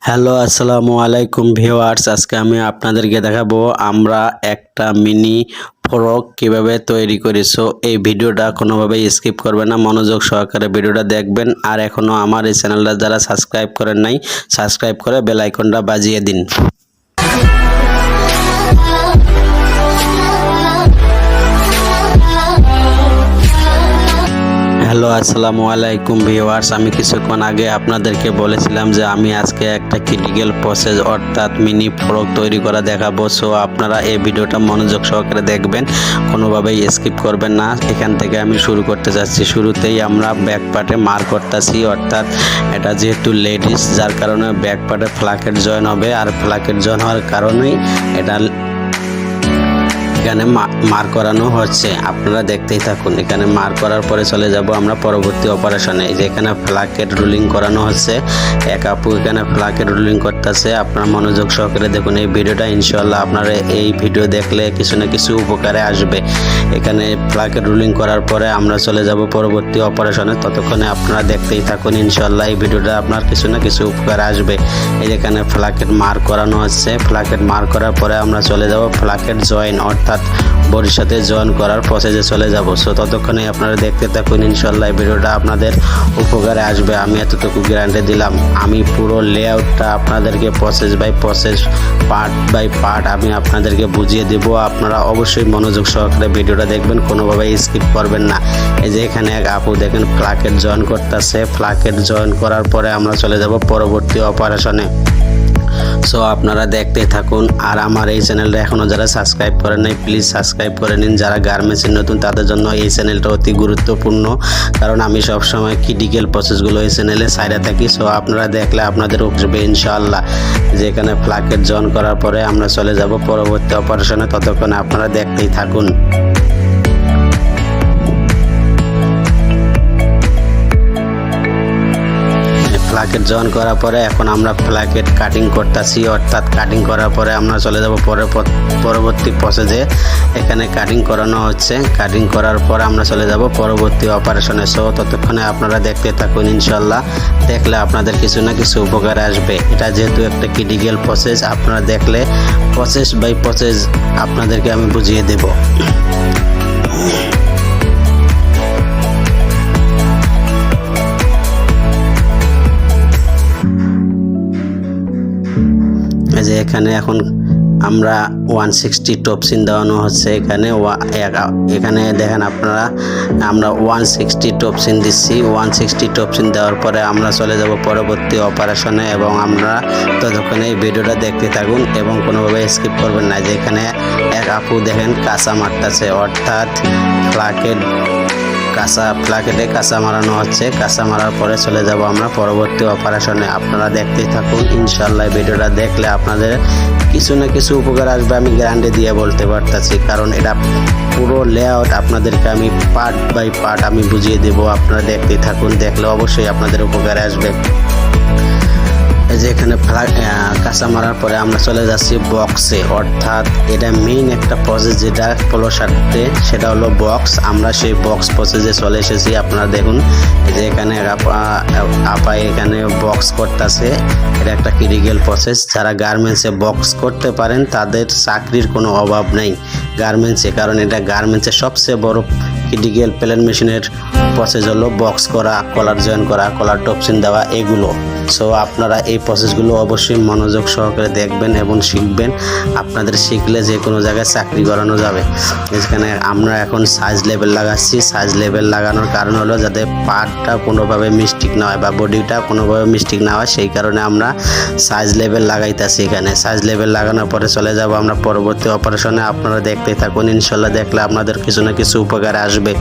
Hello আসসালামু আলাইকুম viewers, আজকে আমি আপনাদেরকে দেখাবো আমরা একটা মিনি ফ্রক কিভাবে তৈরি করি। সো এই ভিডিওটা কোনোভাবেই স্কিপ করবেন না, মনোযোগ সহকারে ভিডিওটা দেখবেন। আর এখনো আমার এই চ্যানেলটা যারা সাবস্ক্রাইব করেন নাই, সাবস্ক্রাইব করে বেল আইকনটা বাজিয়ে দিন। হ্যালো আসসালামু আলাইকুম ভিউয়ার্স, আমি কিছুক্ষণ আগে আপনাদেরকে বলেছিলাম যে আমি আজকে একটা ক্রিটিক্যাল প্রসেস অর্থাৎ মিনি ফ্রক তৈরি করা দেখাবো। সো আপনারা এই ভিডিওটা মনোযোগ সহকারে দেখবেন, কোনোভাবেই স্কিপ করবেন না। এখান থেকে আমি শুরু করতে যাচ্ছি। শুরুতেই আমরা ব্যাক পার্টে মার্ক করতেছি, অর্থাৎ এটা যেহেতু লেডিস যার কারণে ব্যাক পার্টে ফ্লাকেট জয়েন হবে, আর ফ্লাকেট জয়েন হওয়ার কারণেই এটা এখানে মার্ক করানো হচ্ছে। আপনারা দেখতেই থাকুন। এখানে মার্ক করার পরে চলে যাব আমরা পরবর্তী অপারেশনে। এই যে এখানে ফ্লাকেট রুলিং করানো হচ্ছে, এক আপু এখানে ফ্লাকেট রুলিং করতেছে। আপনারা মনোযোগ সহকারে দেখুন এই ভিডিওটা, ইনশাআল্লাহ আপনারা এই ভিডিও দেখলে কিছু না কিছু উপকারে আসবে। এখানে ফ্লাকেট রুলিং করার পরে আমরা চলে যাব পরবর্তী অপারেশনে। ততক্ষণে আপনারা দেখতেই থাকুন, ইনশাআল্লাহ এই ভিডিওটা আপনার কিছু না কিছু উপকারে আসবে। এই যেখানে ফ্লাকেট মার্ক করানো হচ্ছে, ফ্লাকেট মার্ক করার পরে আমরা চলে যাব ফ্লাকেট জয়েন অর্থাৎ বডির সাথে জয়েন করার প্রসেসে চলে যাব। সো ততক্ষণে আপনারা দেখতে থাকুন, ইনশাআল্লাহ এই ভিডিওটা আপনাদের উপকারে আসবে। আমি এতটুকু গ্যারান্টি দিলাম। আমি পুরো লেআউটটা আপনাদেরকে process by process, part by part আমি আপনাদেরকে বুঝিয়ে দেব। আপনারা অবশ্যই মনোযোগ সহকারে ভিডিওটা দেখবেন, কোনোভাবে স্কিপ করবেন না। এই যে এখানে এক আপু দেখেন ফ্লাকেট জয়েন করতেছে। ফ্লাকেট জয়েন করার পরে আমরা চলে যাব পরবর্তী অপারেশনে। সো আপনারা দেখতে থাকুন। আর আমার এই চ্যানেলটা এখনও যারা সাবস্ক্রাইব করেন নাই, প্লিজ সাবস্ক্রাইব করে নিন। যারা গার্মেন্টসের নতুন তাদের জন্য এই চ্যানেলটা অতি গুরুত্বপূর্ণ, কারণ আমি সবসময় ক্রিটিক্যাল প্রসেসগুলো এই চ্যানেলে সাইডে থাকি। সো আপনারা দেখলে আপনাদের উপকার ইনশাআল্লাহ। যেখানে ফ্লাকেট জয়েন করার পরে আমরা চলে যাব পরবর্তী অপারেশনে। ততক্ষণে আপনারা দেখতেই থাকুন। ফ্লাকেট জয়েন করার পরে এখন আমরা ফ্লাকেট কাটিং করতেছি, অর্থাৎ কাটিং করার পরে আমরা চলে যাব পরবর্তী প্রসেসে। এখানে কাটিং করানো হচ্ছে। কাটিং করার পর আমরা চলে যাব পরবর্তী অপারেশনে। সো ততক্ষণে আপনারা দেখতে থাকুন, ইনশাআল্লাহ দেখলে আপনাদের কিছু না কিছু উপকার আসবে। এটা যেহেতু একটা ক্রিটিক্যাল প্রসেস, আপনারা দেখলে প্রসেস বাই প্রসেস আপনাদেরকে আমি বুঝিয়ে দেব। যে এখানে এখন আমরা 160 টপসিন দেওয়ানো হচ্ছে। এখানে দেখেন আপনারা, আমরা 160 টপসিন দিচ্ছি। 160 টপসিন দেওয়ার পরে আমরা চলে যাব পরবর্তী অপারেশনে, এবং আমরা ততক্ষণে এই ভিডিওটা দেখতে থাকুন এবং কোনোভাবে স্কিপ করবেন না। যে এখানে এক আপু দেখেন কাঁচা মারতেছে, অর্থাৎ ফ্লাকেটে কাঁচা মারানো হচ্ছে। কাঁচা মারার পরে চলে যাব আমরা পরবর্তী অপারেশনে। আপনারা দেখতেই থাকুন, ইনশাআল্লাহ ভিডিওটা দেখলে আপনাদের কিছু না কিছু উপকার আসবে, আমি গ্যারান্টি দিয়ে বলতে পারতেছি। কারণ এটা পুরো লেআউট আপনাদেরকে আমি পার্ট বাই পার্ট আমি বুঝিয়ে দেব। আপনারা দেখতেই থাকুন, দেখলে অবশ্যই আপনাদের উপকারে আসবে। যে এখানে কাঁচা মারার পরে আমরা চলে যাচ্ছি বক্সে, অর্থাৎ এটা মেইন একটা প্রসেস যেটা ফলো সারতে, সেটা হলো বক্স। আমরা সেই বক্স প্রসেসে চলে এসেছি। আপনারা দেখুন যে এখানে আপা এখানে বক্স করতেছে। এটা একটা ক্রিটিক্যাল প্রসেস। যারা গার্মেন্টসে বক্স করতে পারেন তাদের চাকরির কোনো অভাব নেই গার্মেন্টসে, কারণ এটা গার্মেন্টসের সবচেয়ে বড় ক্রিটিক্যাল প্লেন মেশিনের প্রসেস হলো বক্স করা, কলার জয়েন করা, কলার টপসিন দেওয়া, এগুলো। সো আপনারা এই প্রসেসগুলো অবশ্যই মনোযোগ সহকারে দেখবেন এবং শিখবেন। আপনাদের শিখলে যে কোনো জায়গায় চাকরি করানো যাবে। এখানে আমরা এখন সাইজ লেভেল লাগাচ্ছি। সাইজ লেভেল লাগানোর কারণ হলো যাতে পার্টটা কোনোভাবে মিস্টেক না হয় বা বডিটা কোনোভাবে মিস্টেক না হয়, সেই কারণে আমরা সাইজ লেভেল লাগাইতেছি। এখানে সাইজ লেভেল লাগানোর পরে চলে যাব আমরা পরবর্তী অপারেশনে। আপনারা দেখতেই থাকুন, ইনশাআল্লাহ দেখলে আপনাদের কিছু না কিছু উপকারে আসবে।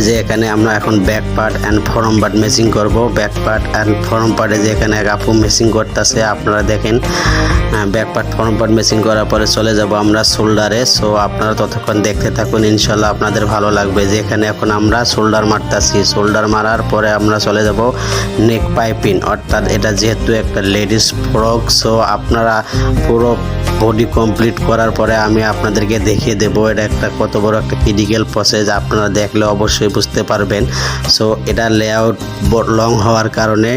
যে এখানে আমরা এখন back part and form part meshing করব। ব্যাক পার্ট অ্যান্ড ফরম পার্টে যে এখানে এক আপু মেশিং করতেছে, আপনারা দেখেন। ব্যাক পার্ট ফরম পার্ট মেশিং করার পরে চলে যাব আমরা শোল্ডারে। সো আপনারা ততক্ষণ দেখতে থাকুন, ইনশাআল্লাহ আপনাদের ভালো লাগবে। যে এখানে এখন আমরা শোল্ডার মারতেছি। শোল্ডার মারার পরে আমরা চলে যাব নেক পাইপিং, অর্থাৎ এটা যেহেতু একটা লেডিস ফ্রক, সো আপনারা পুরো বডি কমপ্লিট করার পরে আমি আপনাদেরকে দেখিয়ে দেবো এটা একটা কত বড় একটা ক্রিটিক্যাল প্রসেস। আপনারা দেখলে অবশ্যই অবশ্যই বুঝতে পারবেন। সো এটা লেআউট লং হওয়ার কারণে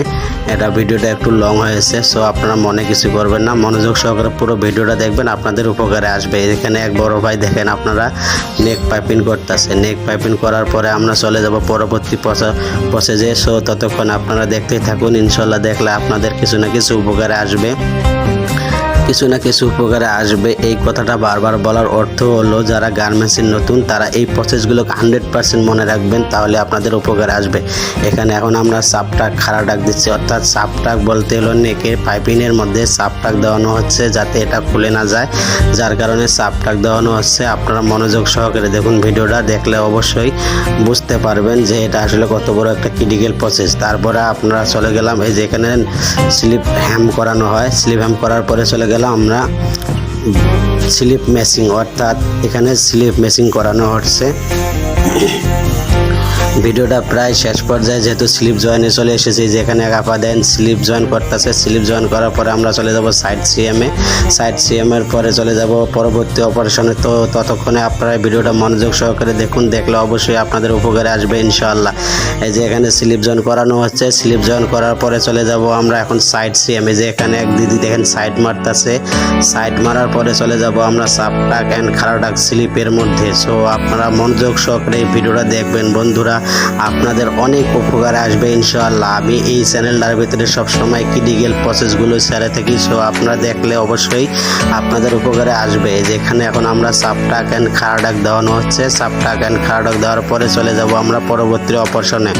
এটা ভিডিওটা একটু লং হয়েছে। সো আপনারা মনে কিছু করবেন না, মনোযোগ সহকারে পুরো ভিডিওটা দেখবেন, আপনাদের উপকারে আসবে। এখানে এক বড় ভাই দেখেন আপনারা নেক পাইপিং করতেছে। নেক পাইপিং করার পরে আমরা চলে যাব পরবর্তী প্রসেসে। সো ততক্ষণ আপনারা দেখতেই থাকুন, ইনশাল্লাহ দেখলে আপনাদের কিছু না কিছু উপকারে আসবে। কিছু না কিছু উপকারে আসবে এই কথাটা বারবার বলার অর্থ হলো যারা গার্মেন্টসের নতুন তারা এই প্রসেসগুলো 100% মনে রাখবেন, তাহলে আপনাদের উপকারে আসবে। এখানে এখন আমরা সাপটাক খাড়া ডাক দিচ্ছি, অর্থাৎ সাপটাক বলতে হলো নেকের পাইপিংয়ের মধ্যে সাপটাক দেওয়ানো হচ্ছে যাতে এটা খুলে না যায়, যার কারণে সাপটাক দেওয়ানো হচ্ছে। আপনারা মনোযোগ সহকারে দেখুন, ভিডিওটা দেখলে অবশ্যই বুঝতে পারবেন যে এটা আসলে কত বড় একটা ক্রিটিক্যাল প্রসেস। তারপরে আপনারা চলে গেলাম এই যে এখানে স্লিপ হ্যাম করানো হয়। স্লিপ হ্যাম করার পরে চলে গেলাম আমরা স্লিপ মেশিং, অর্থাৎ এখানে স্লিপ মেশিং করানো হচ্ছে। ভিডিওটা প্রায় শেষ পর্যায়ে, যেহেতু স্লিপ জয়েনে চলে এসেছি, যেখানে আপা দেন স্লিপ জয়েন করতেছে। স্লিপ জয়েন করার পরে আমরা চলে যাব সাইড সিএমে। সাইড সিএমের পরে চলে যাব পরবর্তী অপারেশনে। তো ততক্ষণে আপনারা ভিডিওটা মনোযোগ সহকারে দেখুন, দেখলে অবশ্যই আপনাদের উপকারে আসবে ইনশাআল্লাহ। এই যে এখানে স্লিপ জয়েন করানো হচ্ছে। স্লিপ জয়েন করার পরে চলে যাব আমরা এখন সাইড সিএমে, যে এখানে এক দিদি দেখেন সাইড মারতেছে। সাইড মারার পরে চলে যাব আমরা সাপটাক অ্যান্ড খাড়াটাক স্লিপের মধ্যে। সো আপনারা মনোযোগ সহকারে এই ভিডিওটা দেখবেন বন্ধুরা, আপনাদের অনেক উপকারে আসবে ইনশাআল্লাহ। আমি এই চ্যানেলটার ভিতরে সবসময় ক্রিটিক্যাল প্রসেসগুলো ছেড়ে থাকি। সো আপনারা দেখলে অবশ্যই আপনাদের উপকারে আসবে। যেখানে এখন আমরা সাপটাক অ্যান্ড খাড়াটাক দেওয়ানো হচ্ছে। সাপটাক অ্যান্ড খাড়াটাক দেওয়ার পরে চলে যাব আমরা পরবর্তী অপারেশনে।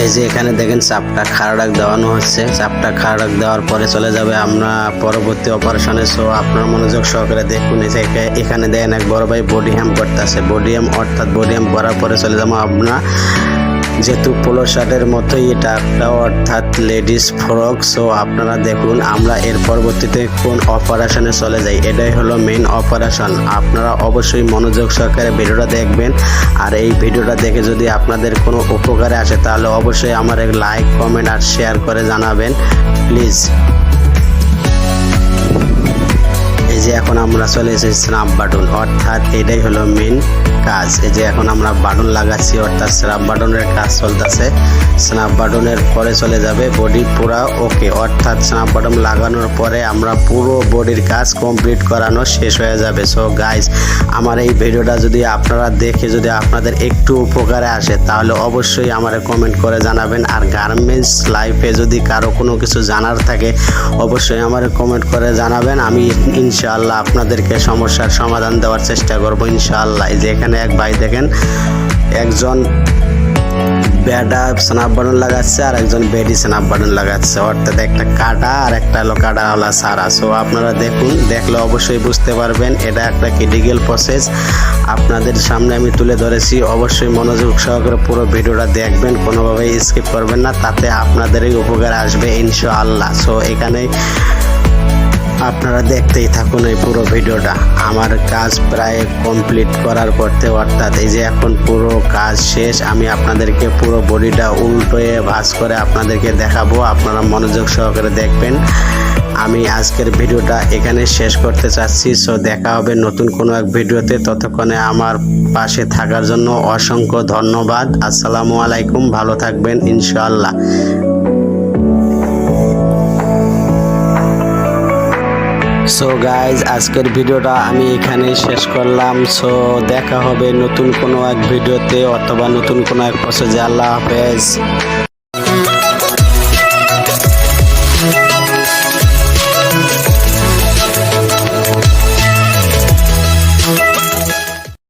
এই যে এখানে দেখেন চাপটা খাড়াক দেওয়ানো হচ্ছে। চাপটা খাড়াক দেওয়ার পরে চলে যাবে আমরা পরবর্তী অপারেশনে। সো আপনার মনোযোগ সহকারে দেখুন, এখানে দেখেন এক বড় ভাই বডি হ্যাম করতেছে। বডি হ্যাম অর্থাৎ বডি হ্যাম করার পরে চলে যাবো আমরা, যেহেতু পোলো শার্টের মতোই এটা একটা অর্থাৎ লেডিস ফ্রক। সো আপনারা দেখুন আমরা এর পরবর্তীতে কোন অপারেশনে চলে যাই, এটাই হলো মেইন অপারেশন। আপনারা অবশ্যই মনোযোগ সহকারে ভিডিওটা দেখবেন, আর এই ভিডিওটা দেখে যদি আপনাদের কোনো উপকারে আসে তাহলে অবশ্যই আমার লাইক কমেন্ট আর শেয়ার করে জানাবেন প্লিজ। এই যে এখন আমরা চলে এসেছি স্ন্যাপ বাটন, অর্থাৎ এটাই হলো মেন কাজ। এই যে এখন আমরা বাটন লাগাচ্ছি, অর্থাৎ স্ন্যাপ বাটনের কাজ চলতেছে। স্ন্যাপ বাটনের পরে চলে যাবে বডি পুরা ওকে, অর্থাৎ স্ন্যাপ বাটন লাগানোর পরে আমরা পুরো বডির কাজ কমপ্লিট করানো শেষ হয়ে যাবে। সো গাইজ, আমার এই ভিডিওটা যদি আপনারা দেখে যদি আপনাদের একটু উপকারে আসে তাহলে অবশ্যই আমার কমেন্ট করে জানাবেন। আর গার্মেন্টস লাইফে যদি কারো কোনো কিছু জানার থাকে অবশ্যই আমার কমেন্ট করে জানাবেন। আমি ইনশাআল্লাহ আপনাদেরকে সমস্যার সমাধান দেওয়ার চেষ্টা করব ইনশাআল্লাহ। এই যে এখানে এক ভাই দেখেন, একজন বেডা স্ন্যাপ বাটন লাগাচ্ছে আর একজন বেডি স্ন্যাপ বাটন লাগাচ্ছে, অর্থাৎ একটা কাটা আর একটা হলো কাটাওয়ালা সারা। সো আপনারা দেখুন, দেখলে অবশ্যই বুঝতে পারবেন এটা একটা ক্রিটিক্যাল প্রসেস আপনাদের সামনে আমি তুলে ধরেছি। অবশ্যই মনোযোগ সহকারে পুরো ভিডিওটা দেখবেন, কোনোভাবেই স্কিপ করবেন না, তাতে আপনাদেরই উপকার আসবে ইনশাআল্লাহ। সো এখানে আপনারা দেখতেই থাকুন এই পুরো ভিডিওটা। আমার কাজ প্রায় কমপ্লিট করার পরতে, অর্থাৎ এই যে এখন পুরো কাজ শেষ। আমি আপনাদেরকে পুরো বডিটা উল্টোয়ে ভাঁজ করে আপনাদেরকে দেখাবো, আপনারা মনোযোগ সহকারে দেখবেন। আমি আজকের ভিডিওটা এখানে শেষ করতে চাচ্ছি। সো দেখা হবে নতুন কোনো এক ভিডিওতে, ততক্ষণে আমার পাশে থাকার জন্য অসংখ্য ধন্যবাদ। আসসালামু আলাইকুম, ভালো থাকবেন ইনশাআল্লাহ। সো গাইজ, আজকের ভিডিওটা আমি এখানেই শেষ করলাম। সো দেখা হবে নতুন কোনো এক ভিডিওতে অথবা নতুন কোনো এক প্রসেসে। আল্লাহ হাফেজ।